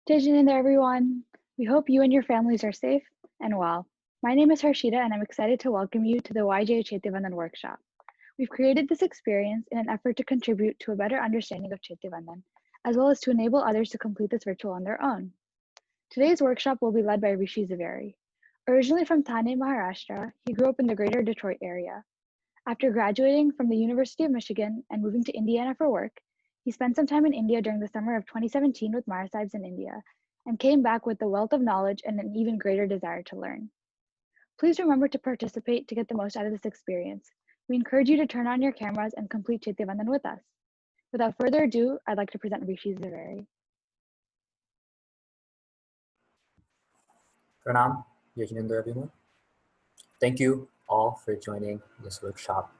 Jain there, everyone. We hope you and your families are safe and well. My name is Harshita, and I'm excited to welcome you to the YJ Chaityavandan Workshop. We've created this experience in an effort to contribute to a better understanding of Chaityavandan, as well as to enable others to complete this ritual on their own. Today's workshop will be led by Rishi Zaveri. Originally from Thane, Maharashtra, he grew up in the greater Detroit area. After graduating from the University of Michigan and moving to Indiana for work, he spent some time in India during the summer of 2017 with Mara Sahibs in India and came back with a wealth of knowledge and an even greater desire to learn. Please remember to participate to get the most out of this experience. We encourage you to turn on your cameras and complete Chaityavandan with us. Without further ado, I'd like to present Rishi Zaveri. Pranam, Yajinendra, everyone. Thank you all for joining this workshop.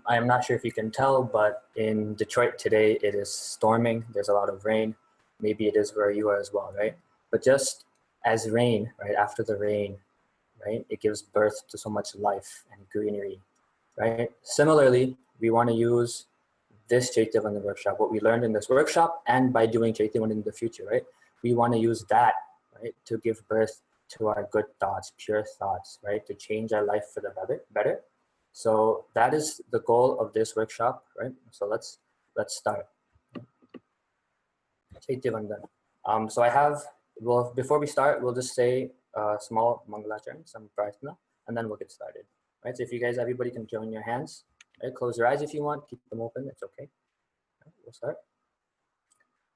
I am not sure if you can tell, but in Detroit today, it is storming. There's a lot of rain. Maybe it is where you are as well, right? But just as rain, right, after the rain, right, it gives birth to so much life and greenery, right? Similarly, we want to use this Chaityavandan workshop, what we learned in this workshop, and by doing Chaityavandan in the future, right? We want to use that, right, to give birth to our good thoughts, pure thoughts, right, to change our life for the better. So that is the goal of this workshop, right? So let's start. Chaityavandan. So I have, well, before we start, we'll just say a small Mangalacharan, some prarthana, and then we'll get started, right? So if you guys, everybody can join your hands, right? Close your eyes if you want, keep them open, it's okay. Right, we'll start.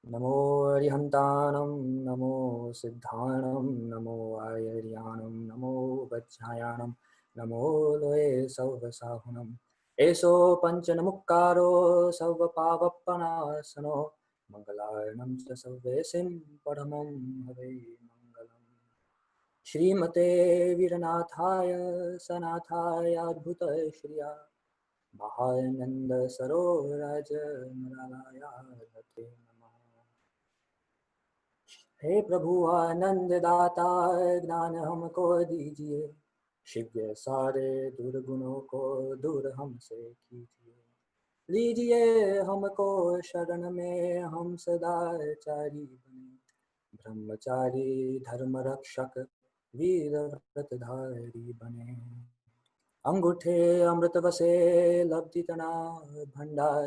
Namo Arihantanam, Namo Siddhanam, Namo Ayaryanam, Namo Vajjayanam, Namo Loe Sauvasahunam, Eso Panchanamukkaro Sauvapavapanasano, Mangalarnam cha Sauvesim Paramam Have Mangalam. Shrimate Viranathaya Sanathaya Adbhuta Shriya Mahananda Saroraja Naralaya Dhate. हे प्रभु आनंद दाता ज्ञान हमको दीजिए, शीघ्र सारे दुर्गुणों को दूर हमसे कीजिए, लीजिए हमको शरण में हम सदाचारी बने, ब्रह्मचारी धर्म रक्षक वीर व्रतधारी बने, अंगूठे अमृत बसे लब्धि तना भंडार,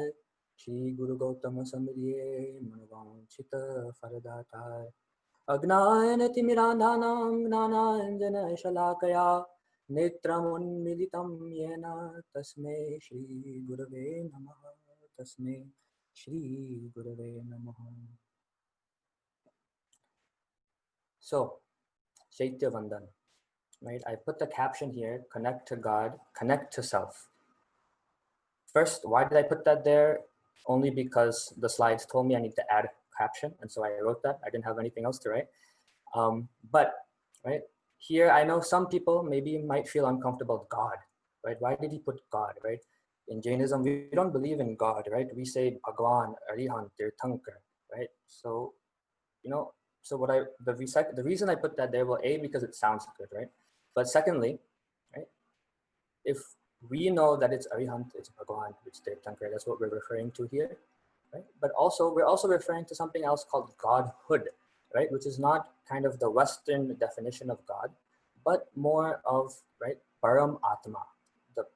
श्री गुरु गौतम समरिये मनवांछित फलदाताय, अज्ञानतिमिरान्धानां ज्ञानाञ्जनशलाकया नेत्रमुन्मीलितं येन तस्मै श्रीगुरवे नमः, तस्मै श्रीगुरवे नमः. So, Chaityavandan, right? I put the caption here, connect to God, connect to self. First, why did I put that there? Only because the slides told me I need to add a caption, and so I wrote that. I didn't have anything else to write. But right here, I know some people maybe might feel uncomfortable with God, right? Why did he put God, right? In Jainism, we don't believe in God, right? We say Bhagwan, Arihant, Tirthankar, right? So, you know, so the reason I put that there, well, A, because it sounds good, right? But secondly, right, if we know that it's Arihant, it's Bhagwan, it's Tirthankar, that's what we're referring to here, right? But also, we're also referring to something else called Godhood, right? Which is not kind of the Western definition of God, but more of, right, Param Atma, the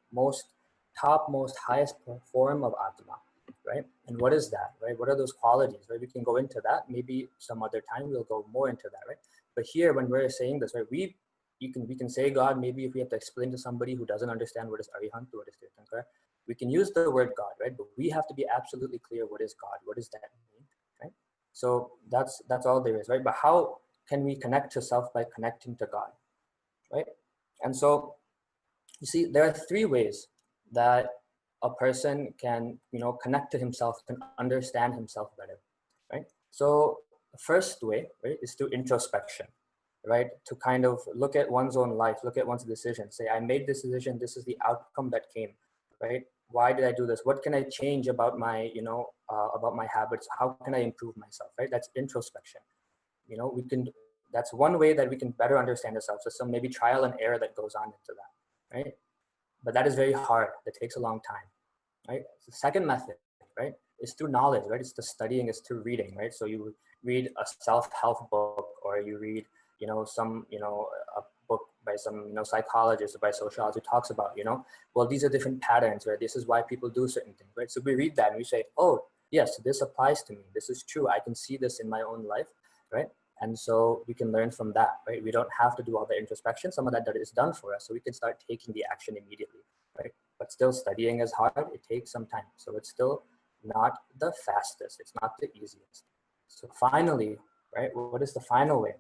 topmost, highest form of Atma, right? And what is that, right? What are those qualities, right? We can go into that. Maybe some other time we'll go more into that, right? But here, when we're saying this, right, we can say God. Maybe if we have to explain to somebody who doesn't understand what is Arihant, what is Tirthankar, we can use the word God, right? But we have to be absolutely clear what is God, what does that mean, right? So that's all there is, right? But how can we connect to self? By connecting to God, right? And so you see, there are three ways that a person can, connect to himself, can understand himself better, right? So the first way, right, is through introspection, right? To kind of look at one's own life, look at one's decision, say, I made this decision, this is the outcome that came, right? Why did I do this? What can I change about my, about my habits? How can I improve myself, right? That's introspection. That's one way that we can better understand ourselves. So some maybe trial and error that goes on into that, right? But that is very hard. That takes a long time, right? The second method, right, is through knowledge, right? It's the studying, is through reading, right? So you read a self-help book, or you read, some, a book by some, psychologist or by sociologist who talks about, well, these are different patterns, right? This is why people do certain things, right? So we read that and we say, oh, yes, this applies to me. This is true. I can see this in my own life, right? And so we can learn from that, right? We don't have to do all the introspection. Some of that is done for us. So we can start taking the action immediately, right? But still, studying is hard. It takes some time. So it's still not the fastest. It's not the easiest. So finally, right, what is the final way?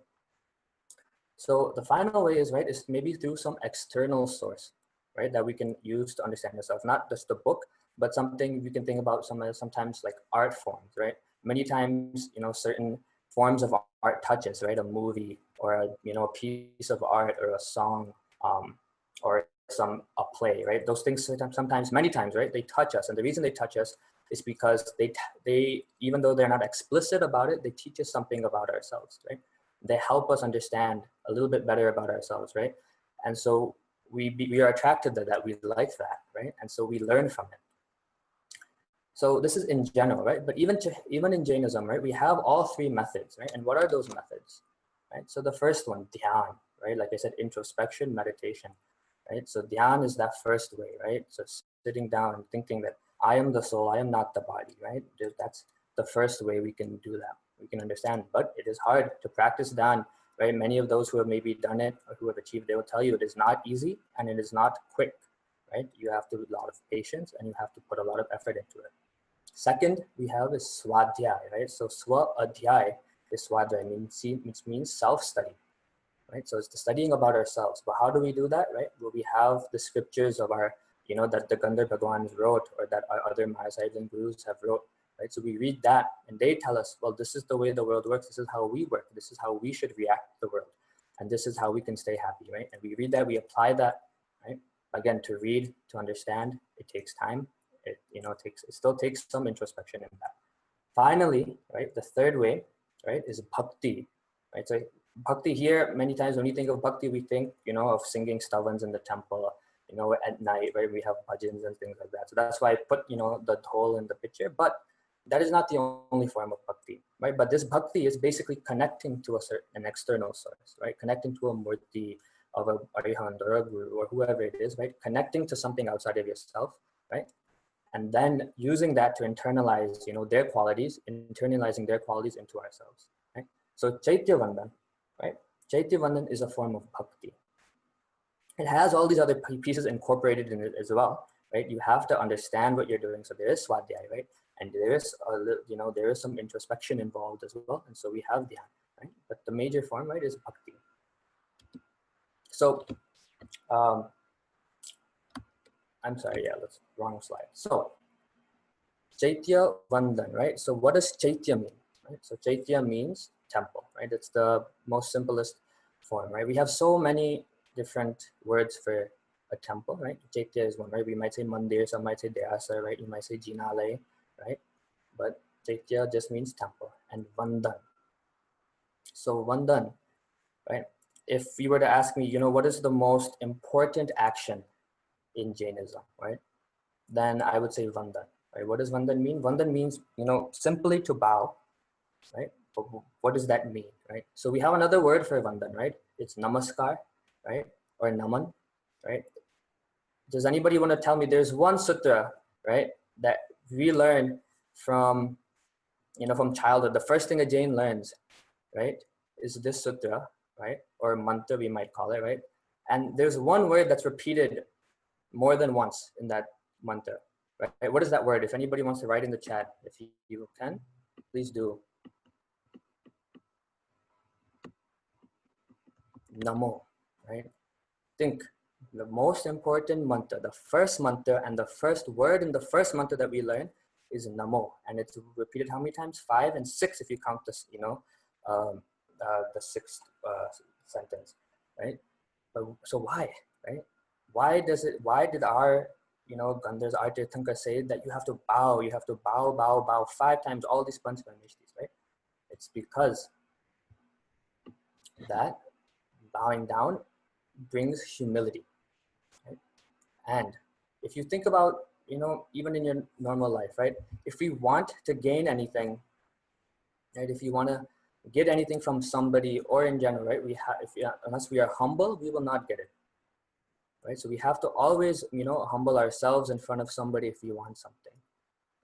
So the final way is, right, is maybe through some external source, right, that we can use to understand ourselves, not just the book, but something we can think about sometimes like art forms, right? Many times, certain forms of art touches, right? A movie, or a piece of art, or a song, or a play, right? Those things sometimes, many times, right, they touch us. And the reason they touch us is because they even though they're not explicit about it, they teach us something about ourselves, right? They help us understand a little bit better about ourselves, right? And so we are attracted to that, we like that, right? And so we learn from it. So this is in general, right? But even in Jainism, right, we have all three methods, right? And what are those methods, right? So the first one, dhyan, right? Like I said, introspection, meditation, right? So dhyan is that first way, right? So sitting down and thinking that I am the soul, I am not the body, right? That's the first way we can do that. We can understand, but it is hard to practice dhyan, right? Many of those who have maybe done it or who have achieved, they will tell you it is not easy and it is not quick, right? You have to do a lot of patience and you have to put a lot of effort into it. Second, we have is swadhyay, right? So swa-adhyay is swadhyay, means self-study, right? So it's the studying about ourselves. But how do we do that, right? Well, we have the scriptures of our, that the Gandhar Bhagwans wrote, or that our other Mahasahibs and Gurus have wrote, right? So we read that and they tell us, well, this is the way the world works. This is how we work. This is how we should react to the world. And this is how we can stay happy, right? And we read that, we apply that, right? Again, to read, to understand, it takes time. It still takes some introspection in that. Finally, right, the third way, right, is bhakti, right? So bhakti here, many times when we think of bhakti, we think, of singing stavans in the temple, at night, right? We have bhajans and things like that. So that's why I put, the dhol in the picture, but that is not the only form of bhakti, right? But this bhakti is basically connecting to an external source, right? Connecting to a murti of a arihant or a guru or whoever it is, right? Connecting to something outside of yourself, right? And then using that to internalize, their qualities, internalizing their qualities into ourselves, right? So Chaityavandan, right? Chaityavandan is a form of bhakti. It has all these other pieces incorporated in it as well, right? You have to understand what you're doing. So there is swadhyay, right? And there is there is some introspection involved as well. And so we have dhyan, right? But the major form, right, is bhakti. So I'm sorry, yeah, that's wrong slide. So Chaityavandan, right? So what does Chaitya mean? Right? So Chaitya means temple, right? It's the most simplest form, right? We have so many different words for a temple, right? Chaitya is one, right? We might say mandir, some might say dhyasa, right? You might say jinalay, right? But Chaitya just means temple. And Vandan. So Vandan, right? If you were to ask me, what is the most important action in Jainism, right? Then I would say Vandan, right? What does Vandan mean? Vandan means, simply to bow, right? But what does that mean, right? So we have another word for Vandan, right? It's Namaskar, right? Or Naman, right? Does anybody want to tell me there's one sutra, right, that we learn from, from childhood? The first thing a Jain learns, right, is this sutra, right? Or mantra, we might call it, right? And there's one word that's repeated more than once in that mantra, right? What is that word? If anybody wants to write in the chat, if you can, please do. Namo, right? Think the most important mantra, the first mantra and the first word in the first mantra that we learn is Namo. And it's repeated how many times? 5 and 6 if you count this, the sixth sentence, right? But, so why, right? Why did our, Gandhars, our Tirthankars say that you have to bow 5 times, all these Panchapanishtis, right? It's because that bowing down brings humility, right? And if you think about even in your normal life, right? If we want to gain anything, right? If you want to get anything from somebody or in general, right? Unless we are humble, we will not get it, right? So we have to always, humble ourselves in front of somebody if we want something,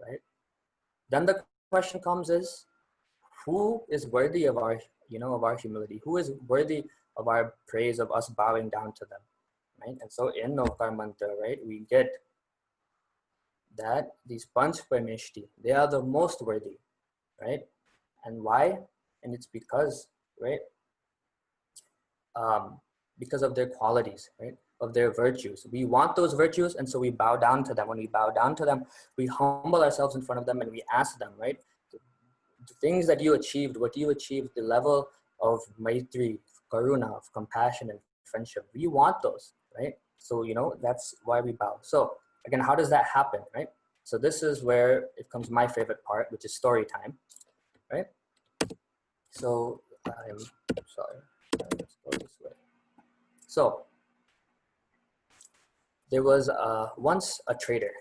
right? Then the question comes is, who is worthy of our, of our humility? Who is worthy of our praise, of us bowing down to them, right? And so in Navkar Mantra, right, we get that these Panch Parmeshti, they are the most worthy, right? And why? And it's because, right, because of their qualities, right, of their virtues. We want those virtues, and so we bow down to them. When we bow down to them, we humble ourselves in front of them and we ask them, right, the things that you achieved, what you achieved, the level of maitri, karuna, of compassion and friendship. We want those, right? So, that's why we bow. So again, how does that happen, right? So this is where it comes my favorite part, which is story time, right? So I'm sorry, let's go this way. So there was once a trader,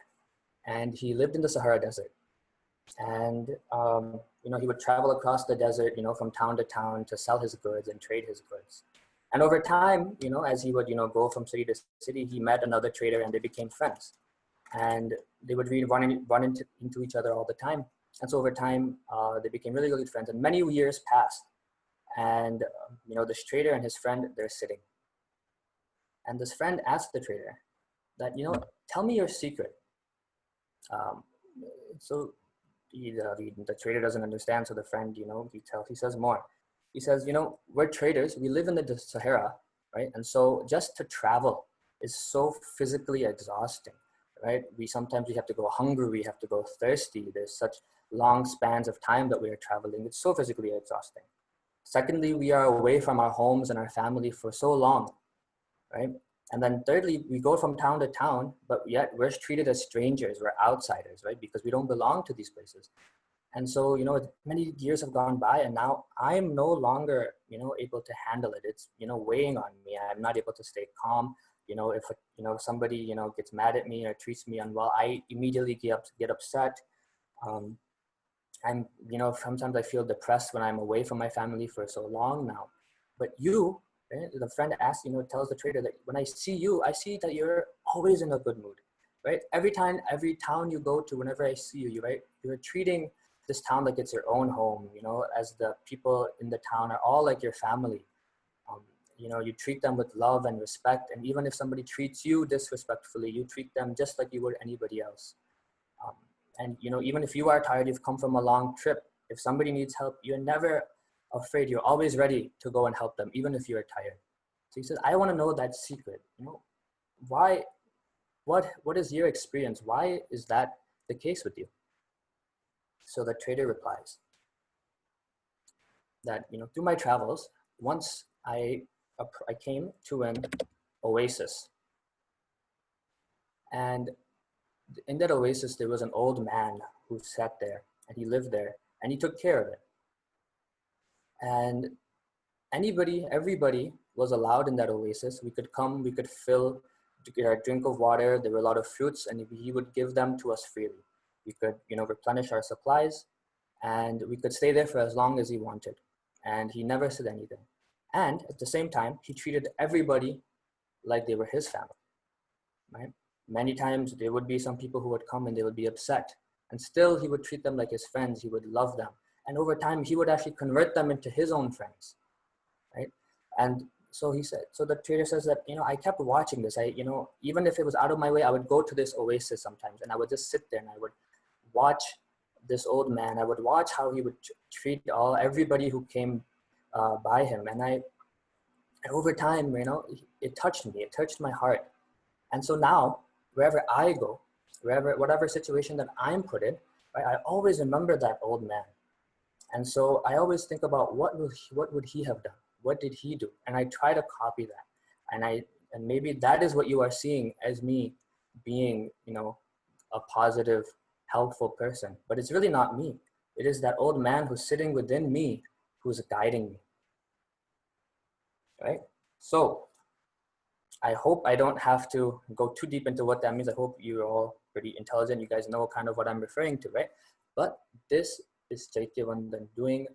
and he lived in the Sahara Desert. And he would travel across the desert, from town to town to sell his goods and trade his goods. And over time, as he would, go from city to city, he met another trader and they became friends. And they would run into each other all the time. And so over time, they became really, really good friends. And many years passed. And, this trader and his friend, they're sitting. And this friend asked the trader that, tell me your secret. So the trader doesn't understand. So the friend, he says more. He says, we're traders. We live in the Sahara, right? And so just to travel is so physically exhausting, right? Sometimes we have to go hungry. We have to go thirsty. There's such long spans of time that we are traveling. It's so physically exhausting. Secondly, we are away from our homes and our family for so long, right? And then thirdly, we go from town to town, but yet we're treated as strangers, we're outsiders, right? Because we don't belong to these places. And so, many years have gone by and now I'm no longer, able to handle it. It's, weighing on me. I'm not able to stay calm. If, somebody, gets mad at me or treats me unwell, I immediately get upset. Sometimes I feel depressed when I'm away from my family for so long now. But you, right? The friend asks, tells the trader that when I see you, I see that you're always in a good mood, right? Every town you go to, whenever I see you, right, you're treating this town like it's your own home, as the people in the town are all like your family. You treat them with love and respect. And even if somebody treats you disrespectfully, you treat them just like you would anybody else. And even if you are tired, you've come from a long trip, if somebody needs help, you're never afraid. You're always ready to go and help them, even if you're tired. So he says, I want to know that secret. Why, what is your experience? Why is that the case with you? So the trader replies that, through my travels, once I came to an oasis. And in that oasis, there was an old man who sat there and he lived there and he took care of it. And everybody was allowed in that oasis. We could come, we could fill, get a drink of water. There were a lot of fruits and he would give them to us freely. We could, replenish our supplies and we could stay there for as long as he wanted. And he never said anything. And at the same time, he treated everybody like they were his family, right? Many times there would be some people who would come and they would be upset and still he would treat them like his friends. He would love them. And over time, he would actually convert them into his own friends, right? And so the trader says that, I kept watching this. Even if it was out of my way, I would go to this oasis sometimes and I would just sit there and I would watch this old man. I would watch how he would treat everybody who came by him. And over time, it touched me, it touched my heart. And so now, wherever I go, whatever situation that I'm put in, right, I always remember that old man. And so I always think about what would he have done? What did he do? And I try to copy that. And maybe that is what you are seeing as me being, a positive, helpful person. But it's really not me. It is that old man who's sitting within me who's guiding me. Right? So I hope I don't have to go too deep into what that means. I hope you're all pretty intelligent. You guys know kind of what I'm referring to, right? But this is Chaityavandan doing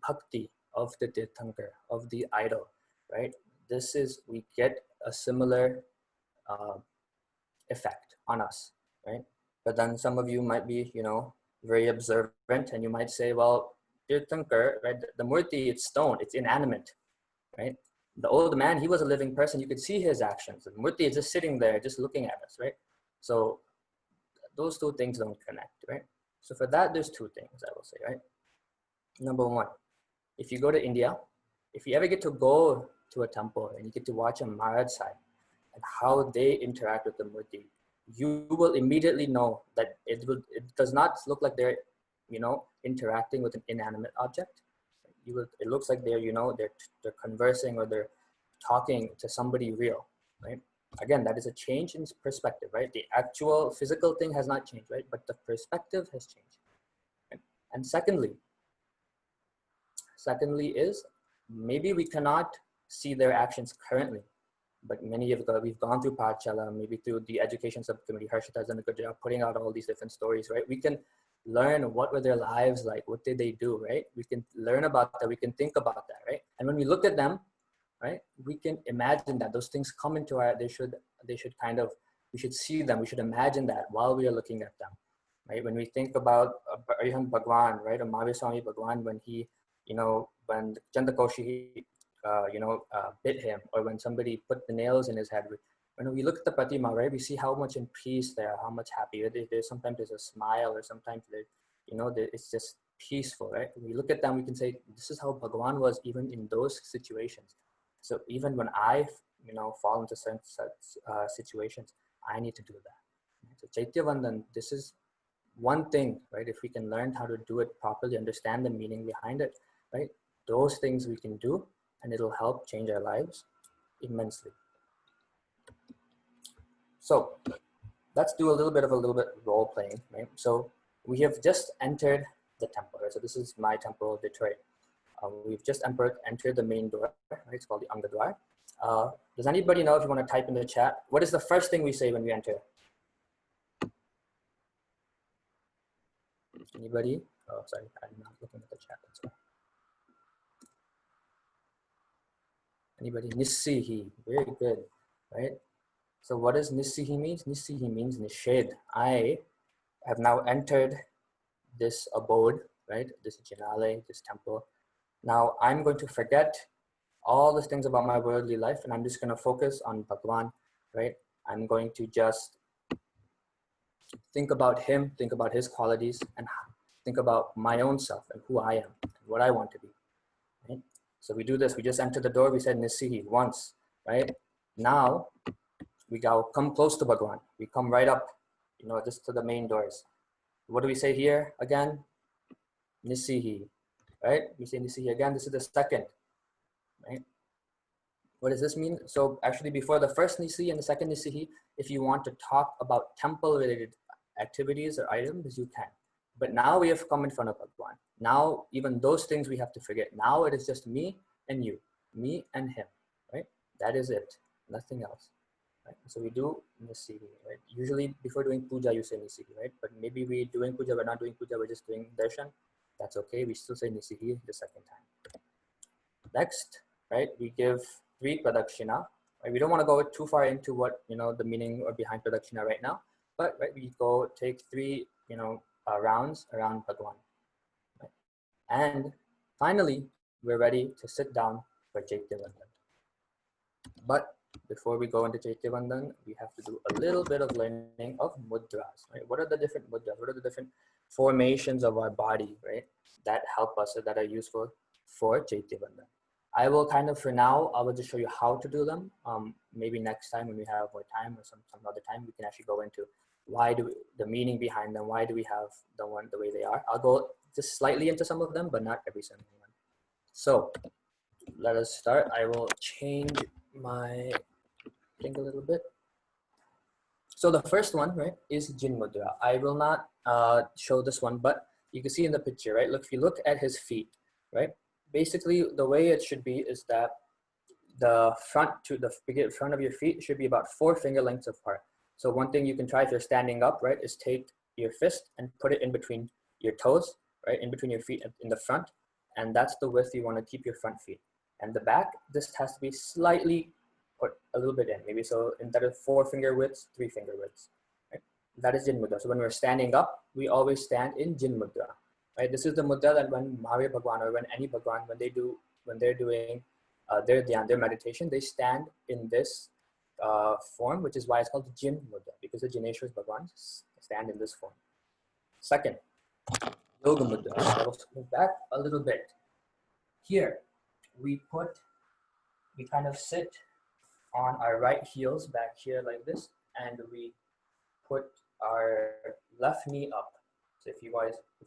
bhakti of the Tirthankar, of the idol, right? This is, we get a similar uh, effect on us, right? But then some of you might be, very observant, and you might say, well, Tirthankar, right? The murti, it's stone, it's inanimate, right? The old man, he was a living person. You could see his actions. The murti is just sitting there, just looking at us, right? So those two things don't connect, right? So for that, there's two things I will say, right? Number one, if you go to India, if you ever get to go to a temple and you get to watch a Maharaj side and how they interact with the murti, you will immediately know that it does not look like they're, interacting with an inanimate object. It looks like they're conversing, or they're talking to somebody real, right? Again, that is a change in perspective, right? The actual physical thing has not changed, right? But the perspective has changed. Right? And secondly is, maybe we cannot see their actions currently, but we've gone through Pachala, maybe through the education subcommittee. Harshita has done a good job putting out all these different stories, right? We can learn what were their lives like, what did they do, right? We can learn about that, we can think about that, right? And when we look at them, right, we can imagine that those things come into our, we should see them, we should imagine that while we are looking at them, right? When we think about Arihant Bhagwan, right, or Mahavir Swami Bhagwan, when he, when Chandakoshi, bit him, or when somebody put the nails in his head. When we look at the Pratima, right, we see how much in peace they are, how much happy. Sometimes there's a smile, or sometimes it's just peaceful, right? When we look at them, we can say, this is how Bhagwan was even in those situations. So even when I, fall into such situations, I need to do that. So Chaityavandan, this is one thing, right? If we can learn how to do it properly, understand the meaning behind it, right? Those things we can do, and it'll help change our lives immensely. So let's do a little bit role playing, right? So we have just entered the temple, right? So this is my temple, Detroit. We've just entered the main door, right? It's called the Angadwar. Does anybody know, if you want to type in the chat, what is the first thing we say when we enter? Anybody? Oh, sorry, I'm not looking at the chat. That's why. Anybody? Nissihi. Very good, right? So what does Nissihi means? Nissihi means Nishad. I have now entered this abode, right? This Janale, this temple. Now I'm going to forget all the things about my worldly life, and I'm just going to focus on Bhagwan, right? I'm going to just think about him, think about his qualities, and think about my own self and who I am and what I want to be, right? So we do this, we just enter the door, we said Nissihi once, right? Now we come close to Bhagwan. We come right up, just to the main doors. What do we say here again? Nissihi, right? We say Nissihi again. This is the second, right? What does this mean? So actually, before the first Nissihi and the second Nissihi, if you want to talk about temple-related activities or items, you can. But now we have come in front of Bhagwan. Now, even those things we have to forget. Now it is just me and you, me and him, right? That is it, nothing else. Right? So we do Nissihi, right? Usually before doing puja, you say Nissihi, right? But maybe we're doing puja, we're not doing puja, we're just doing darshan. That's okay. We still say Nissihi the second time. Next, right? We give 3 pradakshina. Right? We don't want to go too far into what, the meaning or behind pradakshina right now, but right, we take 3, rounds around Bhagwan. Right? And finally, we're ready to sit down for Chaityavandan. But before we go into Chaityavandan, we have to do a little bit of learning of mudras, right? What are the different mudras? What are the different formations of our body, right? That help us, or that are useful for Chaityavandan. I will for now, I will just show you how to do them. Maybe next time when we have more time, or some other time, we can actually go into the meaning behind them. Why do we have the way they are? I'll go just slightly into some of them, but not every single one. So let us start. I will change my thing a little bit. So the first one, right, is Jin Mudra. I will not show this one, but you can see in the picture, right? Look, if you look at his feet, right? Basically, the way it should be is that the front of your feet should be about 4 finger lengths apart. So one thing you can try if you're standing up, right, is take your fist and put it in between your toes, right, in between your feet in the front. And that's the width you want to keep your front feet. And the back, this has to be slightly put a little bit in, maybe so instead of 4 finger widths, 3 finger widths. Right? That is Jin Mudra. So when we're standing up, we always stand in Jin Mudra. Right? This is the mudra that when Mahavir Bhagwan or when any Bhagwan, when they're doing their dhyan, their meditation, they stand in this form, which is why it's called Jin Mudra, because the Jineshwar Bhagwan stand in this form. Second, Yoga Mudra. I will move back a little bit. Here, we kind of sit on our right heels back here like this, and we put our left knee up.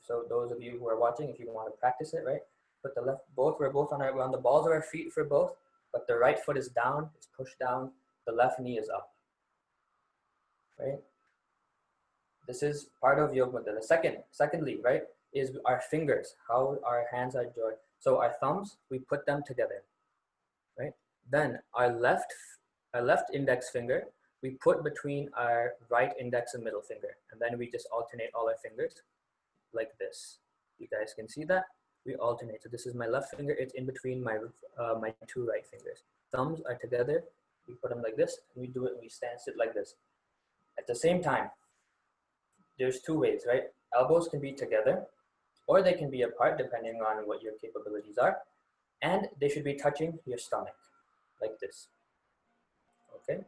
So those of you who are watching, if you want to practice it, right? Put the left, we're both on the balls of our feet for both, but the right foot is down, it's pushed down, the left knee is up, right? This is part of Yoga Mudra. Secondly, right, is our fingers, how our hands are joined. So our thumbs, we put them together, right? Then our left index finger, we put between our right index and middle finger, and then we just alternate all our fingers like this. You guys can see that we alternate. So this is my left finger, it's in between my 2 right fingers. Thumbs are together, we put them like this, and we do it, and we sit like this. At the same time, there's 2 ways, right? Elbows can be together, or they can be apart depending on what your capabilities are, and they should be touching your stomach like this. Okay.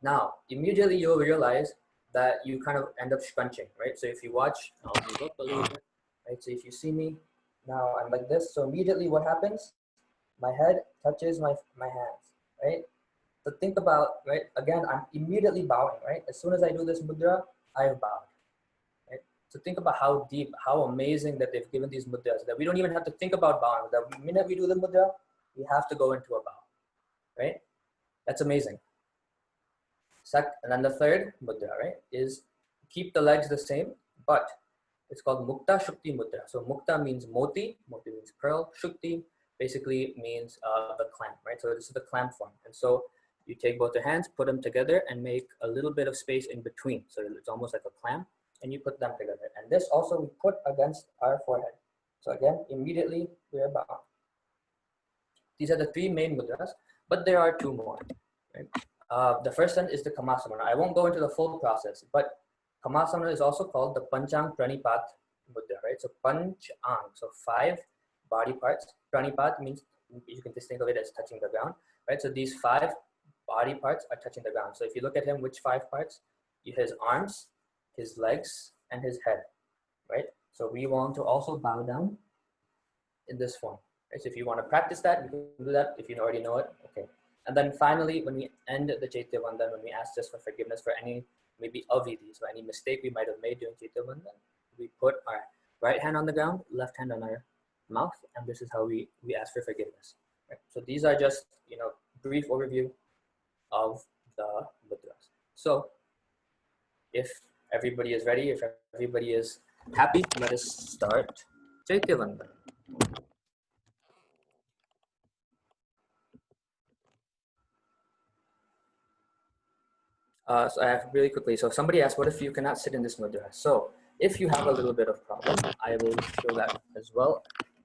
Now, immediately you'll realize that you kind of end up scrunching, right? So if you watch, I'll move up a little bit, right? So if you see me, now I'm like this. So immediately what happens? My head touches my hands, right? So think about, right? Again, I'm immediately bowing, right? As soon as I do this mudra, I have bowed, right? So think about how deep, how amazing that they've given these mudras, that we don't even have to think about bowing. The minute we do the mudra, we have to go into a bow, right? That's amazing. And then the third mudra, right, is keep the legs the same, but it's called Mukta Shukti Mudra. So Mukta means moti means pearl, Shukti basically means the clamp, right? So this is the clamp form. And so you take both your hands, put them together, and make a little bit of space in between. So it's almost like a clamp, and you put them together. And this also we put against our forehead. So again, immediately we are bound. These are the 3 main mudras, but there are 2 more, right? The first one is the Kamasana. I won't go into the full process, but Kamasana is also called the Panchang Pranipat Mudra, right? So Panchang, so 5 body parts. Pranipat means, you can just think of it as touching the ground, right? So these 5 body parts are touching the ground. So if you look at him, which 5 parts? His arms, his legs, and his head, right? So we want to also bow down in this form, right? So if you want to practice that, you can do that. If you already know it, okay. And then finally, when we end the Chaityavandan, when we ask just for forgiveness for any maybe avidhi, so any mistake we might have made during Chaityavandan, we put our right hand on the ground, left hand on our mouth, and this is how we ask for forgiveness. Right? So these are just, brief overview of the mudras. So if everybody is ready, if everybody is happy, let us start Chaityavandan. So I have really quickly. So somebody asked, what if you cannot sit in this mudra? So if you have a little bit of problem, I will show that as well.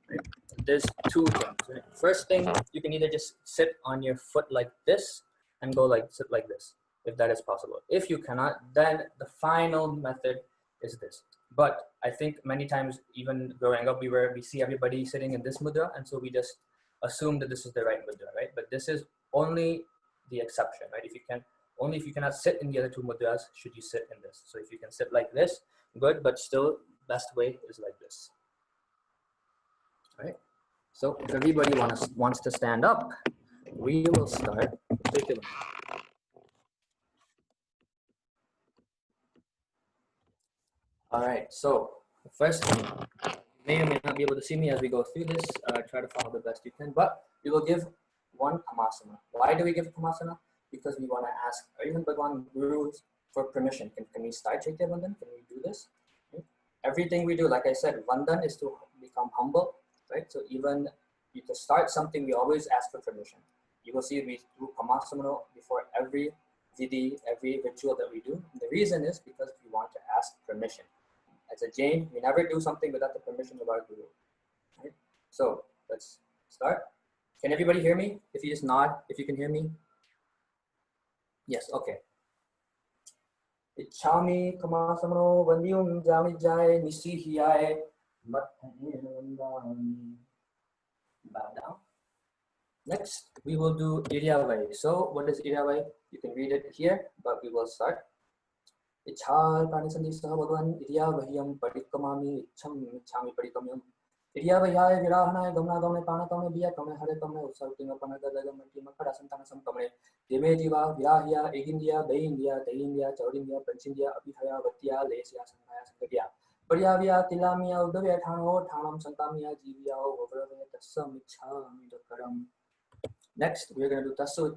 Right? There's 2 things. Right? First thing, you can either just sit on your foot like this and sit like this, if that is possible. If you cannot, then the final method is this. But I think many times, even growing up, we see everybody sitting in this mudra, and so we just assume that this is the right mudra, right? But this is only the exception, right? Only if you cannot sit in the other 2 mudras should you sit in this. So if you can sit like this, good, but still best way is like this. All right. So if everybody wants to stand up, we will start. All right. So the first thing, you may or may not be able to see me as we go through this. Try to follow the best you can, but we will give 1 Kamasana. Why do we give Kamasana? Because we want to ask, or even Bhagwan Gurus for permission. Can we start Chaityavandan? Can we do this? Right? Everything we do, like I said, Vandan is to become humble, right? So even to start something, we always ask for permission. You will see we do Kamasamano before every vidhi, every ritual that we do. And the reason is because we want to ask permission. As a Jain, we never do something without the permission of our Guru. Right? So let's start. Can everybody hear me? If you just nod, if you can hear me. Yes, okay. Ichami Kamasamano Vandium Jami Jai Nisi Hiyae Bow down. Next, we will do Iryavai. So, what is Iryavai? You can read it here, but we will start. Ichhal Panisandi Sahabhagan Iryavahiyam Parikamami Icham Ichami Parikamyam Iryavahaya Virahanaya Gamna Gamne Panakamne Biya Kamne Hare Kamne Usartinga Panagadaga Matima Karasantanasam Kamne Deme Diva Virahya Egindia Bayindia Dayindia Chaudindia Panchindia Abhihaya Vatya Lesya Sanghaya Sangadia Paryavya Tilamia Udavya Thano Thanam Sankamia Jivya Ovravya Tasam Ichhami Dakaram. Next, we're going to do Tassa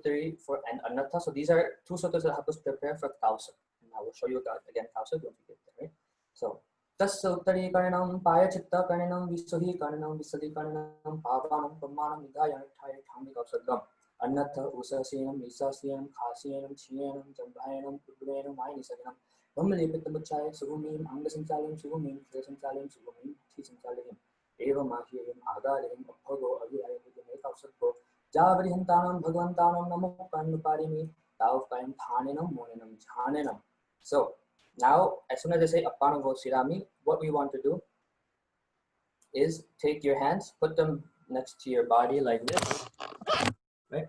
for and Anatha. So these are two sutras that help us prepare for Kausa. And I will show you again Kausa, don't forget that, right? So, Tassa Uttari Karanam, Paya Chitta Karanam, Visuhi Karanam, Visali Karanam, Pavanam, Pamanam, Vidaya, Thai, Thami Kausadam, Anatha, Usasinam, Isasianam, Khasianam, Chianam, Jambayanam, Pudrenam, Mainisaganam, Bamalipitamachaya, Sugumim, Angasanchalim, Sugumim, Tresanchalim, Sugumim, Tisanchalim, Eva Mahim, Agarim, Apollo, Avia, Kausadbo. Javarihantanam Bhagwantanam Namo Panuparimi Tav Paim Thaninam Moninam Jhanenam. So now as soon as I say Appanavo Sirami, what we want to do is take your hands, put them next to your body like this, right?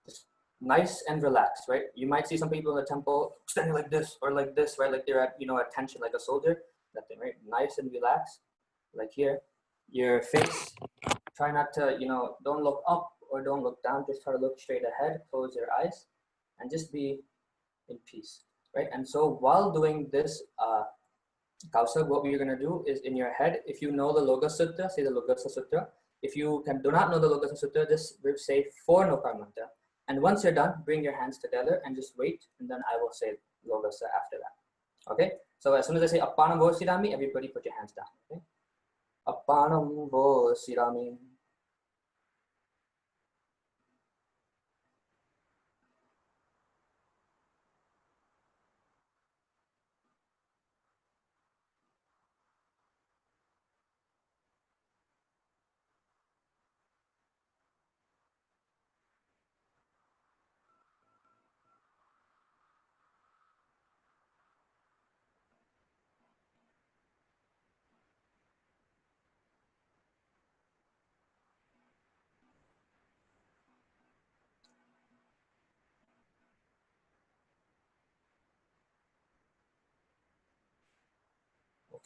Just nice and relaxed, right? You might see some people in the temple standing like this or like this, right? Like they're at, attention like a soldier. Nothing, right? Nice and relaxed, like here. Your face, try not to, don't look up or don't look down, just try to look straight ahead, close your eyes, and just be in peace, right? And so while doing this Kausa, what we're going to do is in your head, if you know the Loga Sutra, say the Loga Sutra. If you do not know the Loga Sutra, just say 4 Nokar Mantra. And once you're done, bring your hands together and just wait, and then I will say Logasa after that. Okay? So as soon as I say Appanam Vo Sirami, everybody put your hands down. Okay? Appanam Vo Sirami.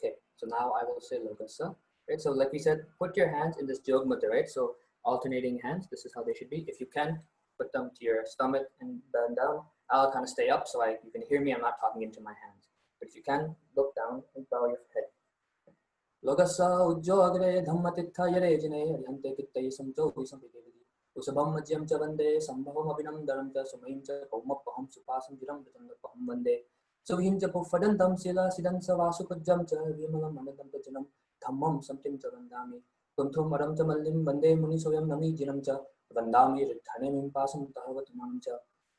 Okay, so now I will say Logasa, right? So like we said, put your hands in this Jog Mudra, right? So alternating hands, this is how they should be. If you can, put them to your stomach and bend down. I'll kind of stay up so you can hear me, I'm not talking into my hands. But if you can, look down and bow your head. Logasa Ujjogre Dhammatitha Yare Jine Ariante Kittai Samjo Visampidevidi Usabam Majyam Chavande Sambhavam Abhinam Dharamcha Sumaim Cha Kaumapaham Supasam Jiram Paham Vande Subhim Cha Pufadantam Sila Sidan Savasupajam Cha Vimalam Manadam Janam Dhammam Samtim Cha Vandami Kunthum Aram Cha Mallim Vande Munisoyam Nami Jinam Cha Vandami Rithanem Pasam Tahavatamam Cha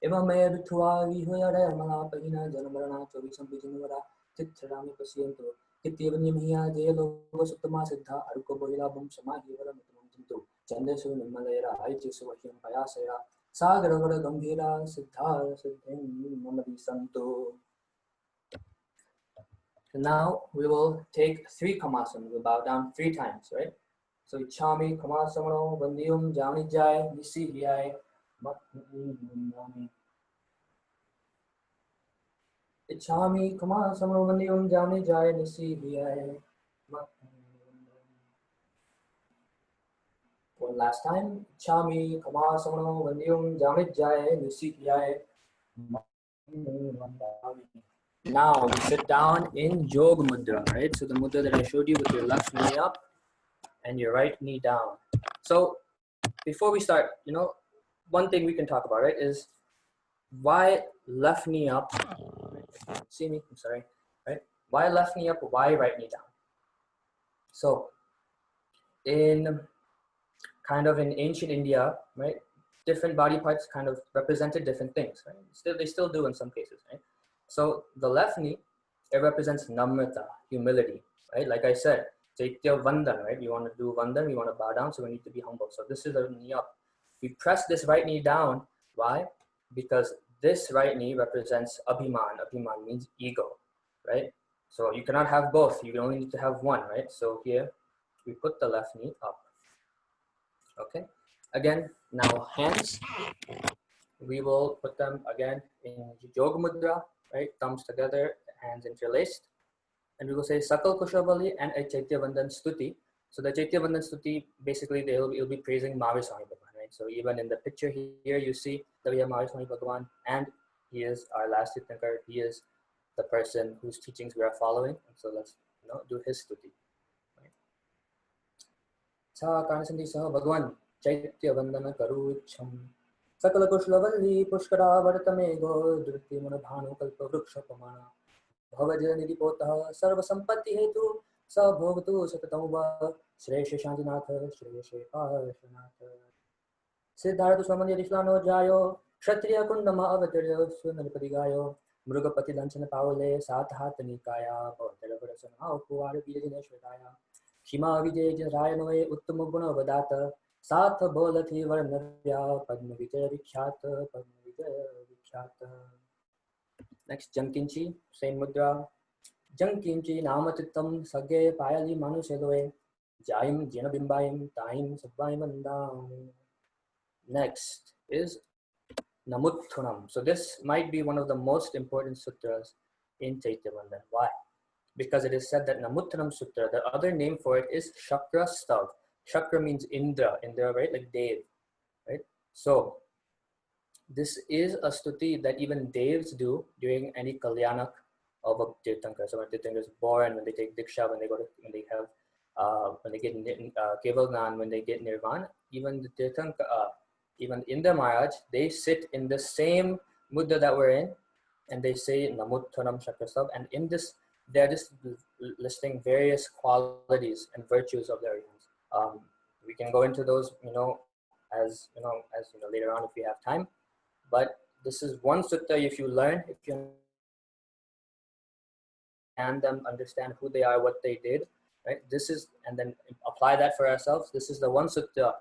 Eva Maya Vithua Vihoya Mala Pahina Janamarana Chovisam Bijinavara Tithrami Pasiento Kityavanyamiya Jayaloga Sutama Siddha Aruko Bohilabum Samahivara Mutamantu Chandesu Nimalera Aichisu Vahyam Payasaya Sagaravara Gambhira Siddha Siddhim Mamadi Santu. Now we will take 3 Kamasan. We'll bow down 3 times, right? So Ichami Kamasamano Vandium Jani Jai Nisi Hiyai Ichami Kamasamano Vandium Jani Jai Nisi Hiyai. One last time. Ichami Kamasamano Vandium Jani Jai Nisi Hiyai. Now we sit down in Yoga Mudra, right? So the mudra that I showed you with your left knee up and your right knee down. So before we start, one thing we can talk about, right, is why left knee up? See me? I'm sorry, right? Why left knee up? Why right knee down? So in ancient India, right, different body parts kind of represented different things, right? They still do in some cases, right? So the left knee, it represents namrata, humility, right? Like I said, Chaityavandan, right? You want to do Vandan, you want to bow down, so we need to be humble. So this is a knee up. We press this right knee down. Why? Because this right knee represents abhiman. Abhiman means ego, right? So you cannot have both. You only need to have one, right? So here, we put the left knee up. Okay. Again, now hands, we will put them again in Yoga Mudra, right? Thumbs together, hands interlaced. And we will say Sakal Kushabali and a Chaityavandan Stuti. So the Chaityavandan Stuti, basically it'll be praising Mahavir Bhagavan, right? So even in the picture here, you see that we have Mahavir Bhagavan, and he is our last Tirthankar. He is the person whose teachings we are following. And so let's do his Stuti. Sa Kanasandi Saha Bhagavan Chaityavandan Karucham Sakala Kushlavali Pushkara Vartame Go Durti Manabhanu Kalpa Vruksha Pamana Bhavaja Nidipota Sarva Sampati Hetu Sa Bhovatu Satatamva Shresha Shantinatha Shresha Parshanatha Siddhartha Swamanya Rishlano Jayo Kshatriya Kundama Avatarya Sunaripadigayo Mrugapati Lanchana Pavale Sathatani Kaya Bhavtara Varasana Upuvara Virajineshwadaya Shima Vijay Rayanoe Uttama Guna Vadata Satha Bolathi Varnavya Padma Vijay Vikhyata Padma Vijay Vikhyata. Next, Jankinchi, same mudra. Jankinchi Namatitam Sage Payali Manu Sedoe Jaim Jinabimbaim Taim Sabbaimandam. Next is Namuthunam. So this might be one of the most important sutras in Chaityavandan. Why? Because it is said that Namuttanam Sutra, the other name for it is Shakra Stav. Shakra means Indra, right? Like Dev, right? So this is a stuti that even Devs do during any Kalyanak of a Tirthankar. So when Tirthankar is born, when they take Diksha, when they get Keval Gnan, when they get Nirvana, even the Tirthankar, even Indra Maharaj, they sit in the same mudra that we're in, and they say Namuttanam Shakra Stav, and in this they're just listing various qualities and virtues of the arihants. We can go into those, as later on if we have time. But this is one sutta. If you learn, and them understand who they are, what they did, right? This is, and then apply that for ourselves. This is the one sutta,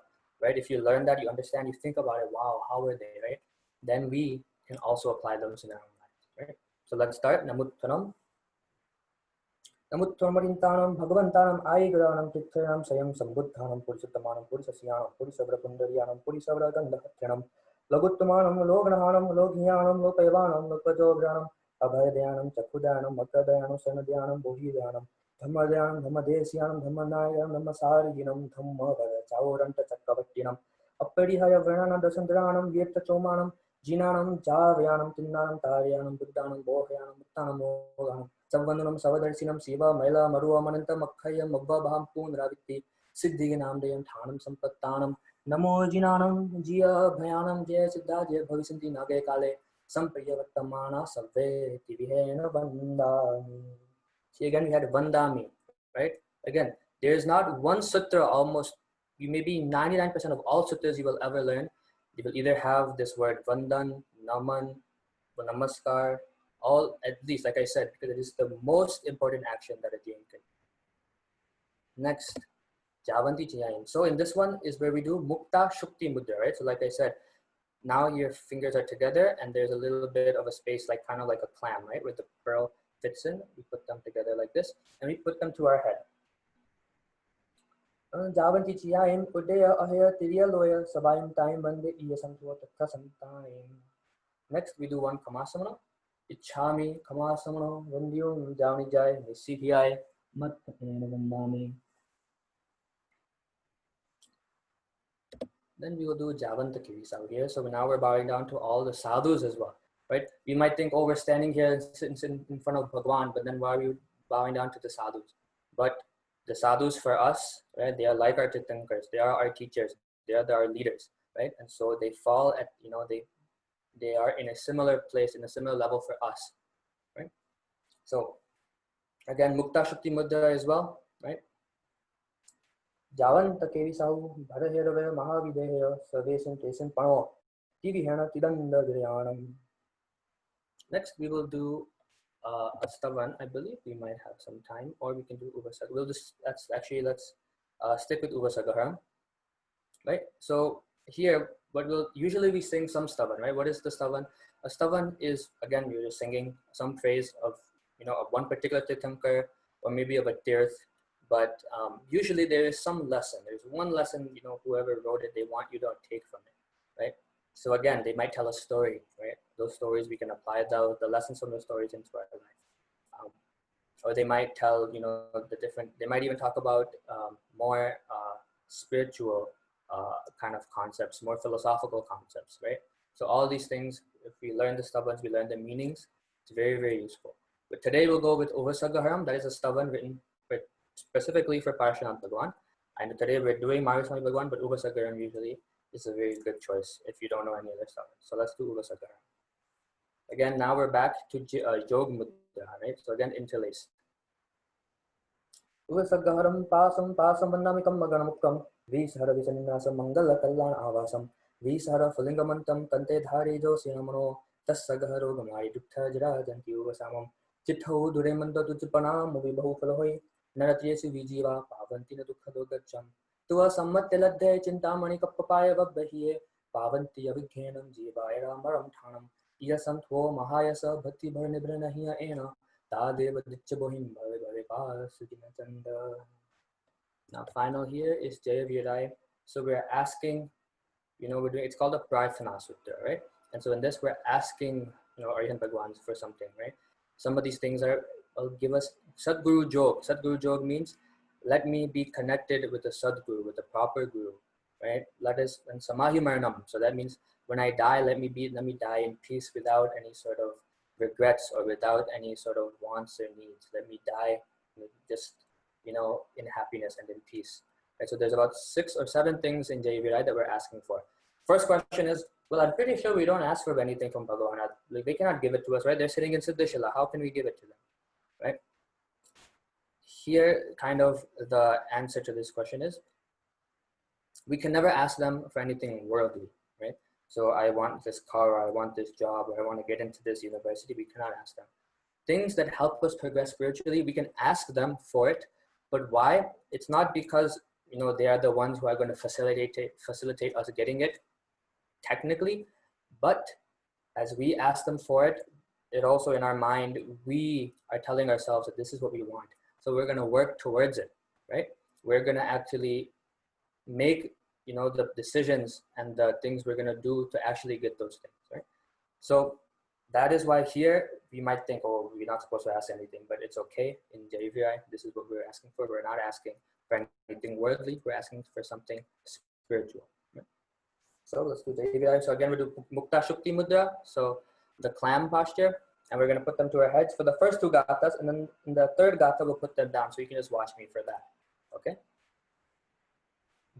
right? If you learn that, you understand, you think about it. Wow, how were they, right? Then we can also apply those in our own lives, right? So let's start. Namuttanam. Namutthamarintanam Bhagavantanam Aigaranam Tirthayanam Sayam Sambuddhanam Purushattamanam Purusasyanam Purusavrakundariyanam Purusavrakandhatyanam Laguttamanam Loganahanam Loghiyanam Lokayavanam Lokajogranam Abhayadayanam Chakhudayanam Makadayanam Sanadyanam Bohidayanam Dhammadyanam Dhammadesyanam Dhammanayanam Dhammasariginam Dhammavada Chauranta Chakkavattinam Apparihaya Vranam Dasandranam Virta Chomanam Jinanam Javyanam Tindanam Taryanam Buddhanam Bohayanam Muttanam Moganam Savvandanam Savadarsinam Siva Maila Marua Mananta Makhayam Mabba Baham Punravitti Siddhiganam Dayam Thanam Sampattanam Namo Jinanam Jia Bhayanam Jaya Siddha Jaya Bhavisanti Nage Kale Sampriyavattamana Savve Tivihena Vandami. See, again we had Vandami, right? Again, there is not one sutra, almost maybe 99% of all sutras you will ever learn, you will either have this word Vandan, Naman, Namaskar, all, at least, like I said, because it is the most important action that a Jain can do. Next, Javanti Jain. So in this one is where we do Mukta Shukti Mudra, right? So like I said, now your fingers are together and there's a little bit of a space, like kind of like a clam, right? Where the pearl fits in. We put them together like this and we put them to our head. Javanti Jain, Udaya Ahaya Tiriya Loya, Sabayam Time Bande Iya Samtua Takka Samtime. Next, we do one Kamasamana. Ichhami, Kamasamana, Vandyum, Javani Jai, Nisithiyai, Mattatena Vandami. Then we will do Javanta Kiris out here. So now we're bowing down to all the sadhus as well, right? We might think, oh, we're standing here in front of Bhagwan, but then why are we bowing down to the sadhus? But the sadhus for us, right? They are like our Tirthankars. They are our teachers. They are our leaders, right? And so they fall at, they are in a similar place, in a similar level for us, right? So again, Mukta Shukti Mudra as well, right? Javan takevi sau bharahirave mahavideya savesin tesin pano tivihana tidanda dhyanam. Next, we will do a stavan. I believe we might have some time, or we can do Uvasagaram. Let's stick with Uvasagaram, right? So here, what we'll usually we sing some stavan, right? What is the stavan? A stavan is, again, we're just singing some phrase of, of one particular Tirthankar, or maybe of a Tirth, but usually there is some lesson. There's one lesson, whoever wrote it, they want you to take from it, right? So again, they might tell a story, right? Those stories, we can apply the lessons from those stories into our life. Or they might tell, they might even talk about more spiritual kind of concepts, more philosophical concepts, right? So all these things, if we learn the stavans, we learn the meanings, it's very, very useful. But today we'll go with Uvasagaram. That is a stavan written specifically for Parshanant Bhagwan. And today we're doing Maharaswami Bhagwan, but Uvasagaram usually is a very good choice if you don't know any other stavans. So let's do Uvasagaram. Again, now we're back to Yog Mudra, right? So again, interlace. Uvasagaram pasam vannamikam maganamukam Vishara Visanasam Mangala Kalyan Avasam Vishara Fulingamantam Kante Dhari Josinamano Tasagaro Gamari Dukta Jirajanti Uvasamam Chitho Duremanda Tujipana Mubi Bahufalahoi Naratriesi Vijiva Pavantina Dukkado Gacham Tua Samatelade Chintamani Kapapaya Vabahie Pavanti Abhighenam Jivaira Maram Thanam Iyasantho Mahayasa Bhakti Bharnibranahia Ena Tadeva Dichabohim Bhave Sujina Chanda. Now, final here is Jaya Virai. So we're asking, we're doing, it's called a Prarthana Sutra, right? And so in this, we're asking, Arihant Bhagwans for something, right? Some of these things will give us Sadguru Jog. Sadguru Jog means, let me be connected with the Sadguru, with the proper Guru, right? And Samahi Maranam. So that means when I die, let me die in peace without any sort of regrets or without any sort of wants or needs. Let me die just in happiness and in peace. Right? So there's about 6 or 7 things in Jayavirai that we're asking for. First question is, well, I'm pretty sure we don't ask for anything from Bhagavan. Like, they cannot give it to us, right? They're sitting in Siddhashala. How can we give it to them, right? Here, kind of the answer to this question is, we can never ask them for anything worldly, right? So I want this car, or I want this job, or I want to get into this university. We cannot ask them. Things that help us progress spiritually, we can ask them for it. But why? It's not because they are the ones who are going to facilitate us getting it technically, but as we ask them for it, it also in our mind, we are telling ourselves that this is what we want. So we're going to work towards it, right? We're going to actually make the decisions and the things we're going to do to actually get those things, right? So that is why here we might think, oh, we're not supposed to ask anything, but it's okay. In JVI, this is what we're asking for. We're not asking for anything worldly. We're asking for something spiritual. Right? So let's do JVI. So again, we do Mukta Shukti Mudra. So the clam posture, and we're going to put them to our heads for the first 2 gathas, and then in the 3rd gatha, we'll put them down. So you can just watch me for that. Okay?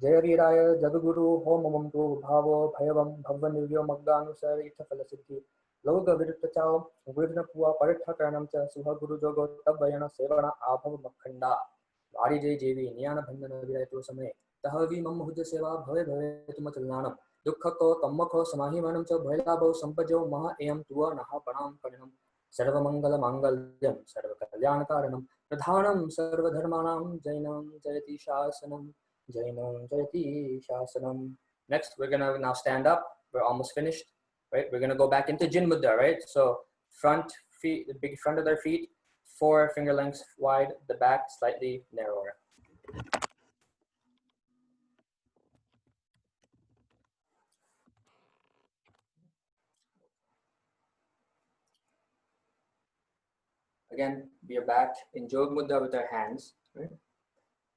Jaya Viraya Jagaguru Homam Tu Bhavo Bhayavam Bhavanivyo Magdanusar Itafala Siddhi Loga Virutachao Virna Pua Paritakaranam Cha Suha Guru Jogo Tabayana Sevana Abhav Makhanda Vari Jay JV Niana Bandana Viratu Same Tahavi Mamhuja Seva Bhave Bhave Tumatalanam Dukkako Tammako Samahi Manam Cha Bhailabo Sampajo Maha Ayam Tua Naha Panam Karinam Sarva Mangala Mangalyam Sarva Kalyana Karanam Pradhanam Sarva Dharmanam Jainam Jayati Shasanam Jainam Jayati Shasanam. Next, we're going to now stand up. We're almost finished, right? We're going to go back into Jin Mudra, right? So front feet, the big front of their feet, 4 finger lengths wide, the back slightly narrower. Again, we are back in Jog Mudra with our hands, right?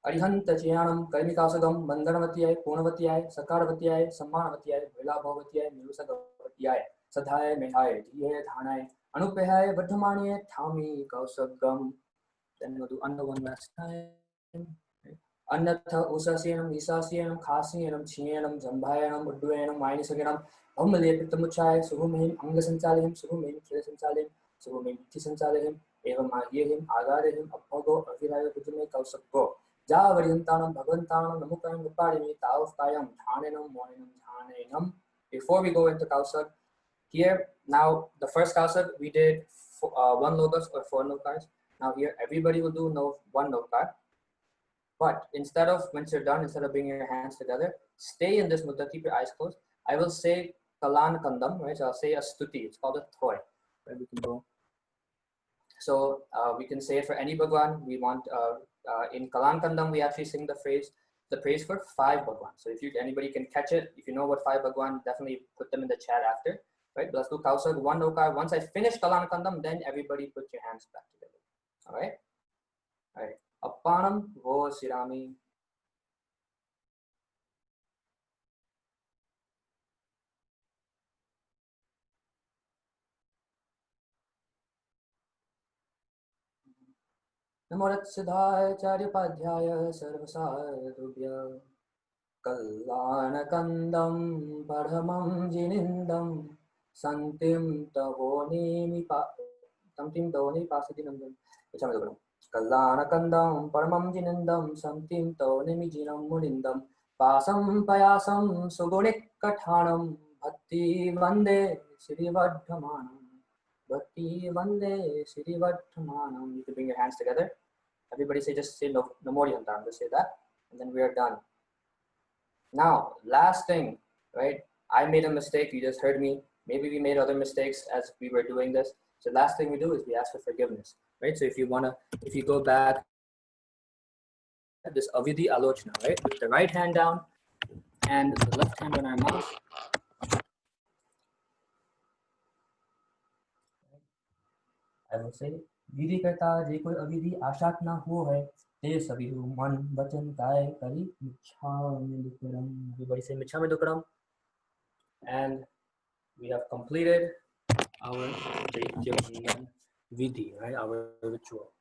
Arihanta Chiyanam, Karmikasagam, Mandanavatyay, Punavatyay, Sakaravatyay, Sammanavatiyay, Bhailabhavatyay, Nirusagavatyay, Sadhaya, Mehaya, Dhiye, Dhanay, Anupehaya, Vardhamaniye, Thami, Kausagam. Then we'll do under one last time. Annatha, Usasyanam, Isasyanam, Khasyanam, Chiyanam, Jambhayanam, Udduyanam, Vainisaganam, Bhammalepitamuchaya, Suhumhim, Angasanchalayam, Suhumhim, Kilasanchalayam, Suhumhim, Tisanchalayam, Evam Agyahim, Agarahim, Appago, Aviraya, Vijame, Kausaggo. Javaryantanam Bhavantanam Namukayam Vipadimi Taufkayam Jhanenam Moninam Jhanenam. Before we go into Kausar, here now the first Kausar we did one lokas or 4 lokars. Now here everybody will do one lokar. But instead of, once you're done, instead of bringing your hands together, stay in this mudra, keep your eyes closed. I will say Kalan Kandam, right? So I'll say a stuti. It's called a thoy. Right? We can go. So we can say it for any Bhagwan. We want in Kalan Kandam we actually sing the praise for 5 Bhagwan. So if anybody can catch it, if you know what 5 Bhagwan, definitely put them in the chat after. Right? But let's do Kausar, 1 lokar. Once I finish Kalan Kandam, then everybody put your hands back together. All right. All right. Appanam vo sirami. नमोरत्सिधाय चार्यपाध्याय सर्वसाधुभ्य कल्याणकन्दं परमं जिनिन्दं सन्तिं तवोनिपासदिनन्दं कल्याणकन्दं परमं जिनिन्दं सन्तिं तवोनिमिजिनं मुनिन्दं पासं पयासं सुगुणिकठाणं भक्ति वन्दे श्रीवर्धमानम् Bhakti Vande Shri Vardhamanam. You can bring your hands together. Everybody just say Namo Yantam. Just say that, and then we are done. Now, last thing, right? I made a mistake. You just heard me. Maybe we made other mistakes as we were doing this. So last thing we do is we ask for forgiveness, right? So if you go back, this Avidhi Alochana, right? With the right hand down and the left hand on our mouth. I will say, विधि करता जे कोई अविधि आशात ना हो है ते सभी मन वचन काय करी मिच्छामि दुक्कडम. Everybody say मिच्छामि दुक्कडम. And we have completed our Chaityavandan Vidhi, right? Our ritual.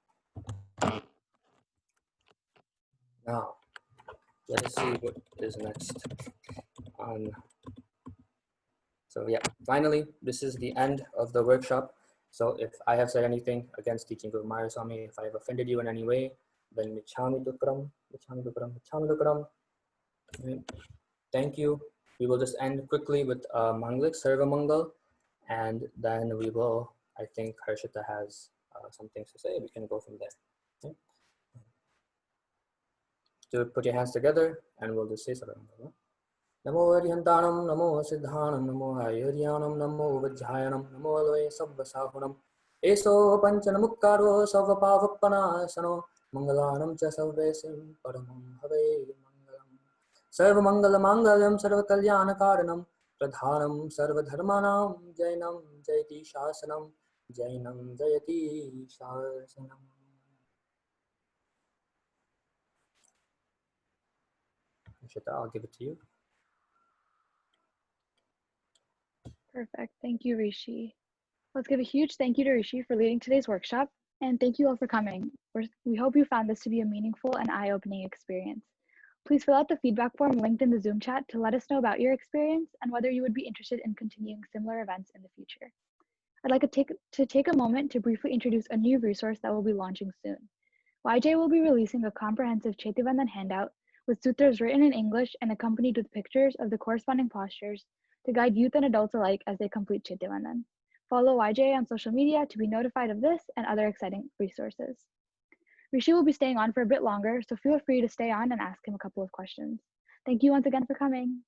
Now, let us see what is next. So yeah, finally, this is the end of the workshop. So if I have said anything against teaching Guru Maharaja Swami, if I have offended you in any way, then michhami dukram, michhami dukram, michhami dukram. Thank you. We will just end quickly with Manglik, Sarva Mangal, and then we will, I think Harshita has some things to say. We can go from there. Okay. So put your hands together and we'll just say Sarva Mangal. Namo Arihantanam, Namo Siddhanam, Namo Ayuryanam, Namo Vajjayanam, Namo Aloe Sabbasahunam, Eso Panchanamukkaro Savapavappanasano, Mangalanam Cha Savvesim, Paramam Have Mangalam, Sarva Mangala Mangalam, Sarva Kalyana Karanam, Pradhanam, Sarva Dharmanam, Jainam, Jayati Shasanam, Jainam, Jayati Shasanam. Shita, I'll give it to you. Perfect. Thank you, Rishi. Let's give a huge thank you to Rishi for leading today's workshop, and thank you all for coming. We hope you found this to be a meaningful and eye-opening experience. Please fill out the feedback form linked in the Zoom chat to let us know about your experience and whether you would be interested in continuing similar events in the future. I'd like to take a moment to briefly introduce a new resource that will be launching soon. YJ will be releasing a comprehensive Chaityavandan handout with sutras written in English and accompanied with pictures of the corresponding postures to guide youth and adults alike as they complete Chaityavandan. Follow YJ on social media to be notified of this and other exciting resources. Rishi will be staying on for a bit longer, so feel free to stay on and ask him a couple of questions. Thank you once again for coming.